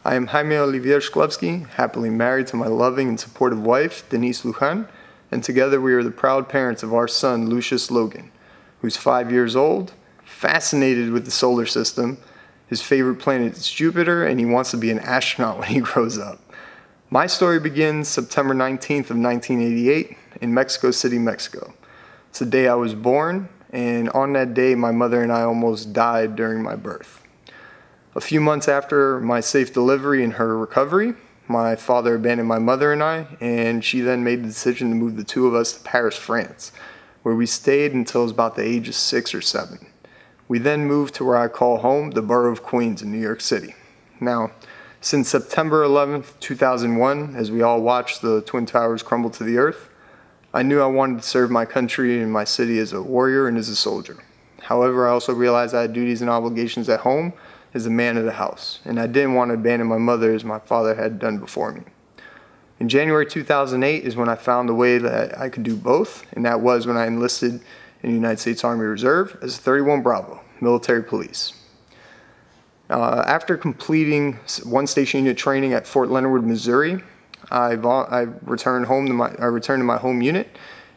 I am Jaime Olivier Schklowsky, happily married to my loving and supportive wife, Denise Lujan, and together we are the proud parents of our son, Lucius Logan, who's 5 years old, fascinated with the solar system. His favorite planet is Jupiter, and he wants to be an astronaut when he grows up. My story begins September 19th of 1988 in Mexico City, Mexico. It's the day I was born, and on that day, my mother and I almost died during my birth. A few months after my safe delivery and her recovery, my father abandoned my mother and I, and she then made the decision to move the two of us to Paris, France, where we stayed until I was about the age of 6 or 7. We then moved to where I call home, the borough of Queens in New York City. Now, since September 11th, 2001, as we all watched the Twin Towers crumble to the earth, I knew I wanted to serve my country and my city as a warrior and as a soldier. However, I also realized I had duties and obligations at home as a man of the house, and I didn't want to abandon my mother as my father had done before me. In January 2008 is when I found a way that I could do both, and that was when I enlisted in the United States Army Reserve as a 31 Bravo, military police. After completing one station unit training at Fort Leonard Wood, Missouri, I returned to my home unit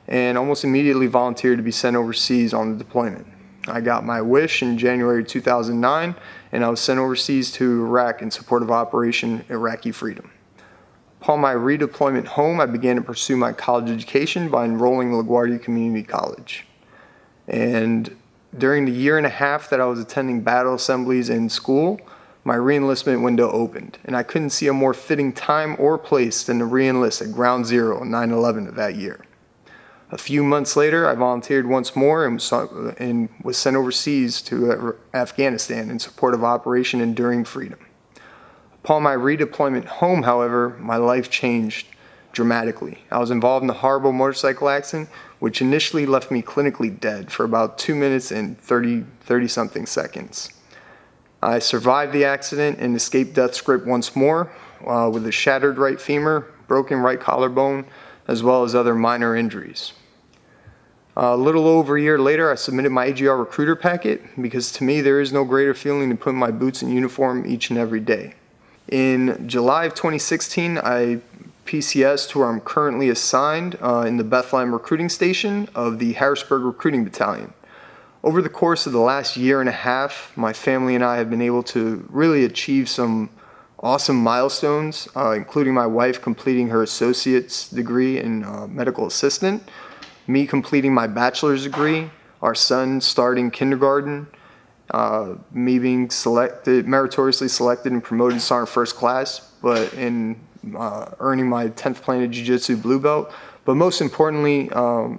and almost immediately volunteered to be sent overseas on the deployment. I got my wish in January 2009, and I was sent overseas to Iraq in support of Operation Iraqi Freedom. Upon my redeployment home, I began to pursue my college education by enrolling in LaGuardia Community College. And during the year and a half that I was attending battle assemblies in school, my reenlistment window opened, and I couldn't see a more fitting time or place than to reenlist at Ground Zero on 9/11 of that year. A few months later, I volunteered once more and was sent overseas to Afghanistan in support of Operation Enduring Freedom. Upon my redeployment home, however, my life changed dramatically. I was involved in a horrible motorcycle accident, which initially left me clinically dead for about 2 minutes and 30-something seconds. I survived the accident and escaped death's grip once more with a shattered right femur, broken right collarbone, as well as other minor injuries. A little over a year later, I submitted my AGR recruiter packet because to me there is no greater feeling than putting my boots in uniform each and every day. In July of 2016, I PCS to where I'm currently assigned in the Bethlehem recruiting station of the Harrisburg Recruiting Battalion. Over the course of the last year and a half, my family and I have been able to really achieve some awesome milestones, including my wife completing her associate's degree in medical assistant, me completing my bachelor's degree, our son starting kindergarten, me being meritoriously selected and promoted to Sergeant First Class, but in earning my 10th Planet Jiu-Jitsu blue belt. But most importantly, I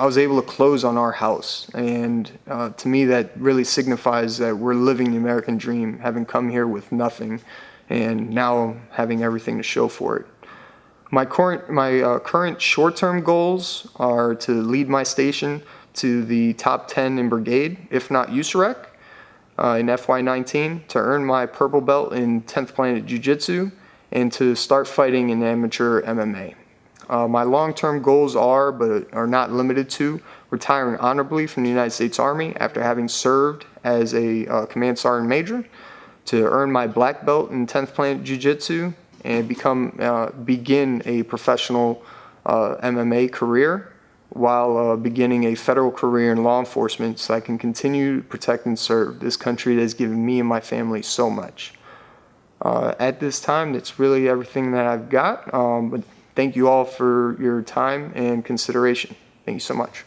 was able to close on our house, and to me that really signifies that we're living the American dream, having come here with nothing and now having everything to show for it. My current short-term goals are to lead my station to the top 10 in brigade, if not USAREC, in FY19, to earn my purple belt in 10th Planet Jiu-Jitsu, and to start fighting in amateur MMA. My long-term goals are, but are not limited to, retiring honorably from the United States Army after having served as a Command Sergeant Major, to earn my black belt in 10th Planet Jiu-Jitsu, and begin a professional MMA career while beginning a federal career in law enforcement so I can continue to protect and serve this country that has given me and my family so much. At this time, that's really everything that I've got, but thank you all for your time and consideration. Thank you so much.